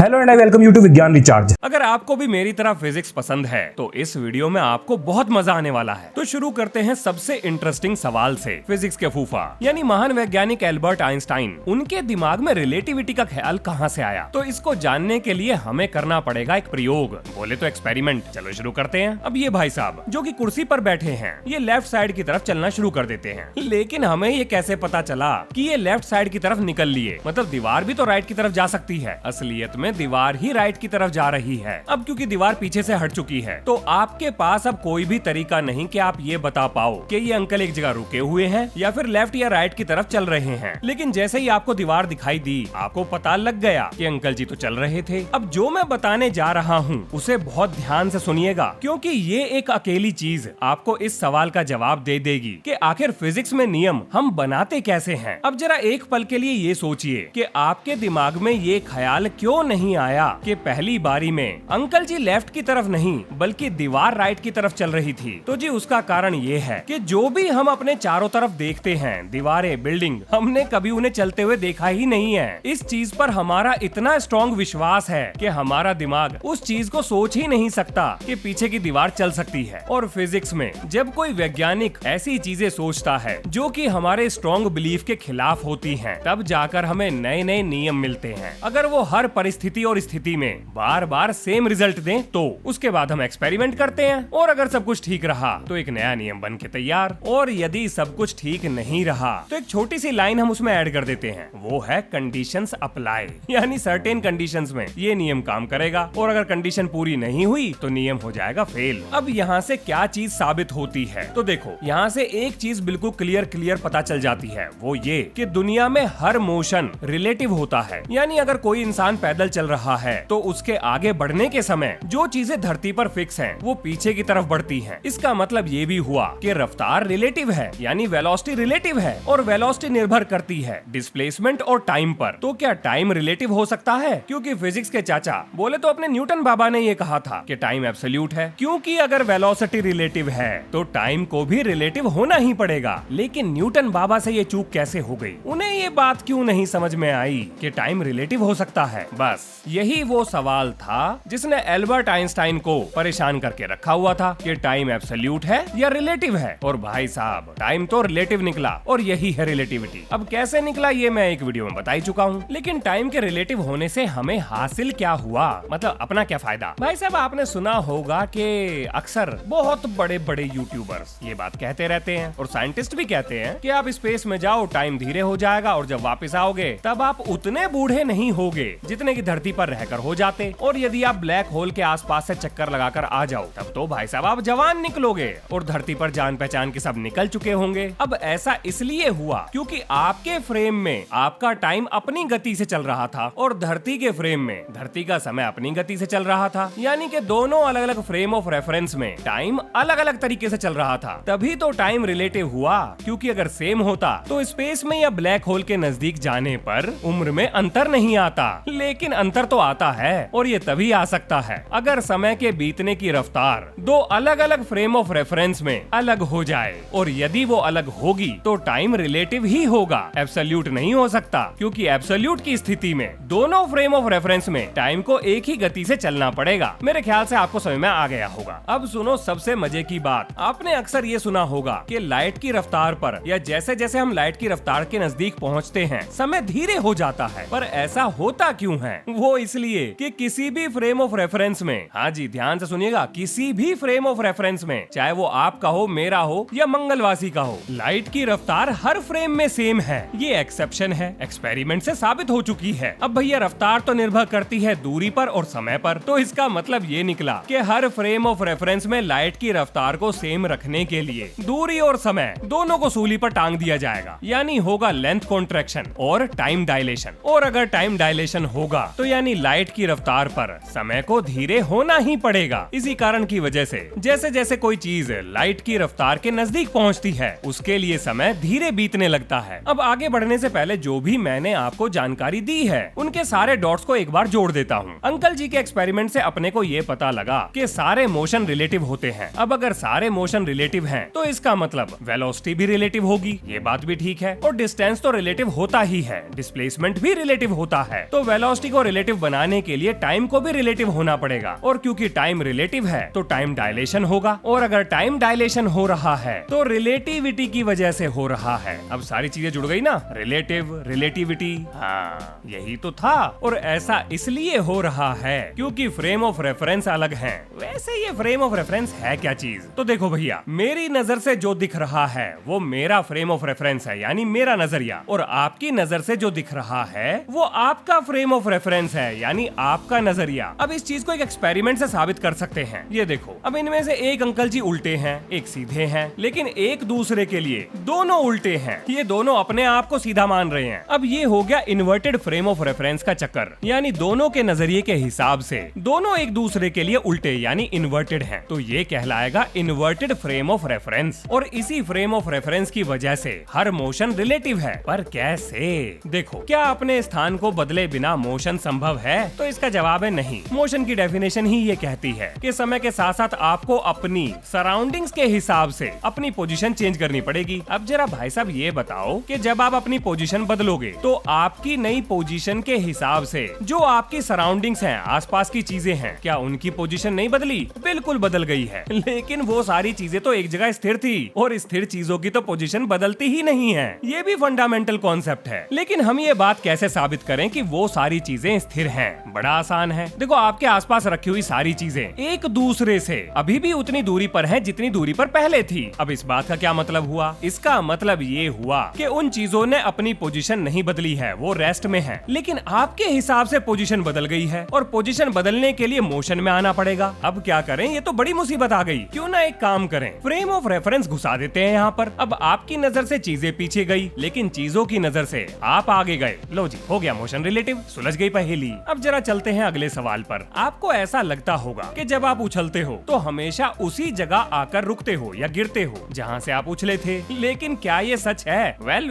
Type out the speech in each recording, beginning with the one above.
Hello and I welcome you to Vigyan recharge. अगर आपको भी मेरी तरह फिजिक्स पसंद है तो इस वीडियो में आपको बहुत मजा आने वाला है। तो शुरू करते हैं सबसे इंटरेस्टिंग सवाल से। फिजिक्स के फूफा यानी महान वैज्ञानिक एल्बर्ट आइंस्टाइन, उनके दिमाग में रिलेटिविटी का ख्याल कहां से आया? तो इसको जानने के लिए हमें करना पड़ेगा एक प्रयोग, बोले तो एक्सपेरिमेंट। चलो शुरू करते हैं। अब ये भाई साहब जो कि कुर्सी पर बैठे हैं, ये लेफ्ट साइड की तरफ चलना शुरू कर देते हैं, लेकिन हमें ये कैसे पता चला कि ये लेफ्ट साइड की तरफ निकल लिए? मतलब दीवार भी तो राइट की तरफ जा सकती है, असलियत में दीवार ही राइट की तरफ जा रही है। अब क्योंकि दीवार पीछे से हट चुकी है तो आपके पास अब कोई भी तरीका नहीं कि आप ये बता पाओ कि ये अंकल एक जगह रुके हुए हैं या फिर लेफ्ट या राइट की तरफ चल रहे हैं। लेकिन जैसे ही आपको दीवार दिखाई दी, आपको पता लग गया कि अंकल जी तो चल रहे थे। अब जो मैं बताने जा रहा हूँ उसे बहुत ध्यान से सुनिएगा, क्योंकि ये एक अकेली चीज आपको इस सवाल का जवाब दे देगी कि आखिर फिजिक्स में नियम हम बनाते कैसे हैं। अब जरा एक पल के लिए ये सोचिए कि आपके दिमाग में ये ख्याल क्यों नहीं आया कि पहली बारी में अंकल जी लेफ्ट की तरफ नहीं बल्कि दीवार राइट की तरफ चल रही थी। तो जी उसका कारण ये है कि जो भी हम अपने चारों तरफ देखते हैं, दीवारें, बिल्डिंग, हमने कभी उन्हें चलते हुए देखा ही नहीं है। इस चीज पर हमारा इतना स्ट्रॉन्ग विश्वास है कि हमारा दिमाग उस चीज को सोच ही नहीं सकता कि पीछे की दीवार चल सकती है। और फिजिक्स में जब कोई वैज्ञानिक ऐसी चीजें सोचता है जो कि हमारे स्ट्रॉन्ग बिलीफ के खिलाफ होती हैं, तब जाकर हमें नए नए नियम मिलते हैं। अगर वो हर परिस्थिति और स्थिति में बार बार सेम रिजल्ट दें तो उसके बाद हम एक्सपेरिमेंट करते हैं, और अगर सब कुछ ठीक रहा तो एक नया नियम बन के तैयार। और यदि सब कुछ ठीक नहीं रहा तो एक छोटी सी लाइन हम उसमें ऐड कर देते हैं, वो है कंडीशंस अप्लाई। यानी सर्टेन कंडीशंस में ये नियम काम करेगा, और अगर कंडीशन पूरी नहीं हुई तो नियम हो जाएगा फेल। अब यहाँ से क्या चीज साबित होती है? तो देखो, यहाँ से एक चीज बिल्कुल क्लियर पता चल जाती है, वो ये कि दुनिया में हर मोशन रिलेटिव होता है। यानी अगर कोई इंसान पैदल चल रहा है तो उसके आगे बढ़ने के समय जो चीजें धरती पर फिक्स हैं, वो पीछे की तरफ बढ़ती हैं। इसका मतलब ये भी हुआ कि रफ्तार रिलेटिव है, यानी वेलोसिटी रिलेटिव है, और वेलोसिटी निर्भर करती है डिस्प्लेसमेंट और टाइम पर। तो क्या टाइम रिलेटिव हो सकता है? क्योंकि फिजिक्स के चाचा बोले तो अपने न्यूटन बाबा ने ये कहा था कि टाइम एब्सोल्यूट है। क्योंकि अगर वेलोसिटी रिलेटिव है तो टाइम को भी रिलेटिव होना ही पड़ेगा। लेकिन न्यूटन बाबा से ये चूक कैसे हो गई? उन्हें ये बात क्यों नहीं समझ में आई कि टाइम रिलेटिव हो सकता है? बस यही वो सवाल था जिसने एल्बर्ट आइंस्टाइन को परेशान करके रखा हुआ था कि टाइम एब्सोल्यूट है या रिलेटिव है। और भाई साहब टाइम तो रिलेटिव निकला, और यही है रिलेटिविटी। अब कैसे निकला ये मैं एक वीडियो में बता ही चुका हूँ। लेकिन टाइम के रिलेटिव होने से हमें हासिल क्या हुआ, मतलब अपना क्या फायदा? भाई साहब आपने सुना होगा कि अक्सर बहुत बड़े बड़े यूट्यूबर्स ये बात कहते रहते हैं, और साइंटिस्ट भी कहते हैं कि आप स्पेस में जाओ, टाइम धीरे हो जाएगा, और जब वापस आओगे तब आप उतने बूढ़े नहीं होगे जितने की धरती पर रहकर हो जाते। और यदि आप ब्लैक होल के आसपास से चक्कर लगाकर आ जाओ तब तो भाई साहब आप जवान निकलोगे, और धरती पर जान पहचान के सब निकल चुके होंगे। अब ऐसा इसलिए हुआ क्योंकि आपके फ्रेम में आपका टाइम अपनी गति से चल रहा था, और धरती के फ्रेम में धरती का समय अपनी गति से चल रहा था। यानी कि दोनों अलग अलग फ्रेम ऑफ रेफरेंस में टाइम अलग अलग तरीके से चल रहा था, तभी तो टाइम रिलेटिव हुआ। क्योंकि अगर सेम होता तो स्पेस में या ब्लैक होल के नजदीक जाने पर उम्र में अंतर नहीं आता, लेकिन अंतर तो आता है, और ये तभी आ सकता है अगर समय के बीतने की रफ्तार दो अलग अलग फ्रेम ऑफ रेफरेंस में अलग हो जाए। और यदि वो अलग होगी तो टाइम रिलेटिव ही होगा, एब्सोल्यूट नहीं हो सकता। क्योंकि एब्सोल्यूट की स्थिति में दोनों फ्रेम ऑफ रेफरेंस में टाइम को एक ही गति से चलना पड़ेगा। मेरे ख्याल से आपको समझ में आ गया होगा। अब सुनो सबसे मजे की बात, आपने अक्सर ये सुना होगा कि लाइट की रफ्तार पर या जैसे जैसे हम लाइट की रफ्तार के नजदीक पहुँचते हैं समय धीरे हो जाता है। पर ऐसा होता क्यों है? वो इसलिए कि किसी भी फ्रेम ऑफ रेफरेंस में, हाँ जी ध्यान से सुनिएगा, किसी भी फ्रेम ऑफ रेफरेंस में, चाहे वो आपका हो, मेरा हो या मंगलवासी का हो, लाइट की रफ्तार हर फ्रेम में सेम है। ये एक्सेप्शन है, एक्सपेरिमेंट से साबित हो चुकी है। अब भैया रफ्तार तो निर्भर करती है दूरी पर और समय पर, तो इसका मतलब ये निकला कि हर फ्रेम ऑफ रेफरेंस में लाइट की रफ्तार को सेम रखने के लिए दूरी और समय दोनों को सूली पर टांग दिया जाएगा। यानी होगा लेंथ कॉन्ट्रैक्शन और टाइम डायलेशन। और अगर टाइम डायलेशन होगा तो यानी लाइट की रफ्तार पर समय को धीरे होना ही पड़ेगा। इसी कारण की वजह से जैसे जैसे कोई चीज लाइट की रफ्तार के नजदीक पहुंचती है उसके लिए समय धीरे बीतने लगता है। अब आगे बढ़ने से पहले जो भी मैंने आपको जानकारी दी है उनके सारे डॉट्स को एक बार जोड़ देता हूँ। अंकल जी के एक्सपेरिमेंट से अपने को ये पता लगा कि सारे मोशन रिलेटिव होते हैं। अब अगर सारे मोशन रिलेटिव हैं तो इसका मतलब वेलोसिटी भी रिलेटिव होगी, ये बात भी ठीक है। और डिस्टेंस तो रिलेटिव होता ही है, डिस्प्लेसमेंट भी रिलेटिव होता है। तो वेलोसिटी को रिलेटिव बनाने के लिए टाइम को भी रिलेटिव होना पड़ेगा, और क्योंकि टाइम रिलेटिव है तो टाइम डायलेशन होगा, और अगर टाइम डायलेशन हो रहा है तो रिलेटिविटी की वजह से हो रहा है। अब सारी चीजें जुड़ गई ना, रिलेटिव, रिलेटिविटी, हाँ यही तो था। और ऐसा इसलिए हो रहा है क्योंकि फ्रेम ऑफ रेफरेंस अलग है। वैसे ये फ्रेम ऑफ रेफरेंस है क्या चीज? तो देखो भैया, मेरी नजर से जो दिख रहा है वो मेरा फ्रेम ऑफ रेफरेंस है, यानी मेरा नजरिया, और आपकी नजर से जो दिख रहा है वो आपका फ्रेम ऑफ रेफरेंस है, यानी आपका नजरिया। अब इस चीज को एक एक्सपेरिमेंट से साबित कर सकते हैं। ये देखो, अब इनमें से एक अंकल जी उल्टे हैं, एक सीधे हैं, लेकिन एक दूसरे के लिए दोनों उल्टे हैं। ये दोनों अपने आप को सीधा मान रहे हैं। अब ये हो गया इन्वर्टेड फ्रेम ऑफ रेफरेंस का चक्कर, यानी दोनों के नजरिए के हिसाब से दोनों एक दूसरे के लिए उल्टे यानी इन्वर्टेड हैं। तो ये कहलाएगा इन्वर्टेड फ्रेम ऑफ रेफरेंस। और इसी फ्रेम ऑफ रेफरेंस की वजह से हर मोशन रिलेटिव है। पर कैसे? देखो, क्या अपने स्थान को बदले बिना मोशन संभव है? तो इसका जवाब है नहीं। मोशन की डेफिनेशन ही ये कहती है कि समय के साथ साथ आपको अपनी सराउंडिंग्स के हिसाब से अपनी पोजीशन चेंज करनी पड़ेगी। अब जरा भाई साहब ये बताओ कि जब आप अपनी पोजीशन बदलोगे तो आपकी नई पोजीशन के हिसाब से जो आपकी सराउंडिंग्स हैं, आसपास की चीजें हैं, क्या उनकी पोजीशन नहीं बदली? बिल्कुल बदल गई है। लेकिन वो सारी चीजें तो एक जगह स्थिर थी, और स्थिर चीजों की तो पोजीशन बदलती ही नहीं है। ये भी फंडामेंटल कॉन्सेप्ट है। लेकिन हम ये बात कैसे साबित करें कि वो सारी चीजें स्थिर हैं? बड़ा आसान है। देखो, आपके आसपास रखी हुई सारी चीजें एक दूसरे से अभी भी उतनी दूरी पर हैं जितनी दूरी पर पहले थी। अब इस बात का क्या मतलब हुआ? इसका मतलब ये हुआ कि उन चीजों ने अपनी पोजीशन नहीं बदली है, वो रेस्ट में है, लेकिन आपके हिसाब से पोजीशन बदल गई है, और पोजीशन बदलने के लिए मोशन में आना पड़ेगा। अब क्या करें? ये तो बड़ी मुसीबत आ गई। क्यों ना एक काम करें, फ्रेम ऑफ रेफरेंस घुसा देते हैं यहाँ पर। अब आपकी नजर से चीजें पीछे गई, लेकिन चीजों की नजर से आप आगे गए। लो जी, हो गया मोशन रिलेटिव, सुलझ गई पहेली। अब जरा चलते हैं अगले सवाल पर। आपको ऐसा लगता होगा कि जब आप उछलते हो तो हमेशा उसी जगह आकर रुकते हो या गिरते हो जहाँ से आप उछले थे, लेकिन क्या ये सच है? वेल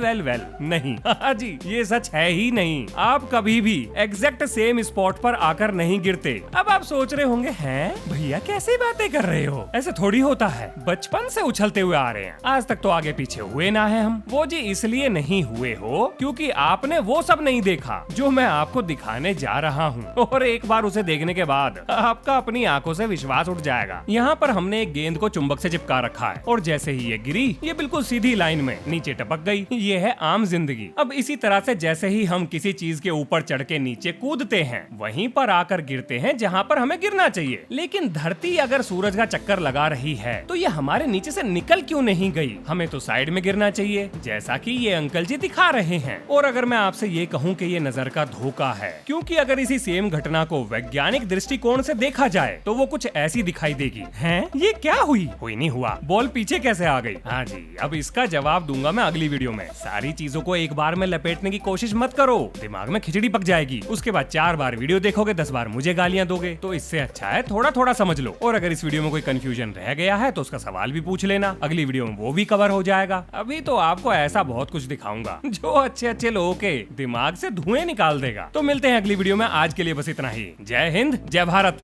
नहीं। जी, ये सच है ही नहीं। आप कभी भी एग्जैक्ट सेम स्पॉट पर आकर नहीं गिरते। अब आप सोच रहे होंगे, हैं भैया कैसी बातें कर रहे हो? ऐसे थोड़ी होता है, बचपन से उछलते हुए आ रहे हैं, आज तक तो आगे पीछे हुए ना है हम। वो जी इसलिए नहीं हुए हो क्योंकि आपने वो सब नहीं देखा जो मैं आपको दिखाने जा रहा हूँ, और एक बार उसे देखने के बाद आपका अपनी आंखों से विश्वास उठ जाएगा। यहाँ पर हमने एक गेंद को चुंबक से चिपका रखा है, और जैसे ही ये गिरी, ये बिल्कुल सीधी लाइन में नीचे टपक गई। ये है आम जिंदगी। अब इसी तरह से जैसे ही हम किसी चीज के ऊपर चढ़ के नीचे कूदते हैं, वहीं पर आकर गिरते हैं जहाँ पर हमें गिरना चाहिए। लेकिन धरती अगर सूरज का चक्कर लगा रही है तो ये हमारे नीचे से निकल क्यों नहीं गई? हमें तो साइड में गिरना चाहिए, जैसा कि ये अंकल जी दिखा रहे हैं। और अगर मैं आपसे ये कहूँ कि ये नजर का धोखा है, क्योंकि अगर इसी सेम घटना को वैज्ञानिक दृष्टिकोण से देखा जाए तो वो कुछ ऐसी दिखाई देगी। हैं? ये क्या हुई नहीं हुआ, बॉल पीछे कैसे आ गई? हाँ जी, अब इसका जवाब दूंगा मैं अगली वीडियो में। सारी चीजों को एक बार में लपेटने की कोशिश मत करो, दिमाग में खिचड़ी पक जाएगी। उसके बाद 4 बार वीडियो देखोगे, 10 बार मुझे गालियां दोगे। तो इससे अच्छा है थोड़ा थोड़ा समझ लो। और अगर इस वीडियो में कोई कंफ्यूजन रह गया है तो उसका सवाल भी पूछ लेना, अगली वीडियो में वो भी कवर हो जाएगा। अभी तो आपको ऐसा बहुत कुछ दिखाऊंगा जो अच्छे लोगों के दिमाग से धुएं निकाल देगा। तो मिलते हैं अगली वीडियो में, आज के लिए बस इतना ही। जय हिंद, जय भारत।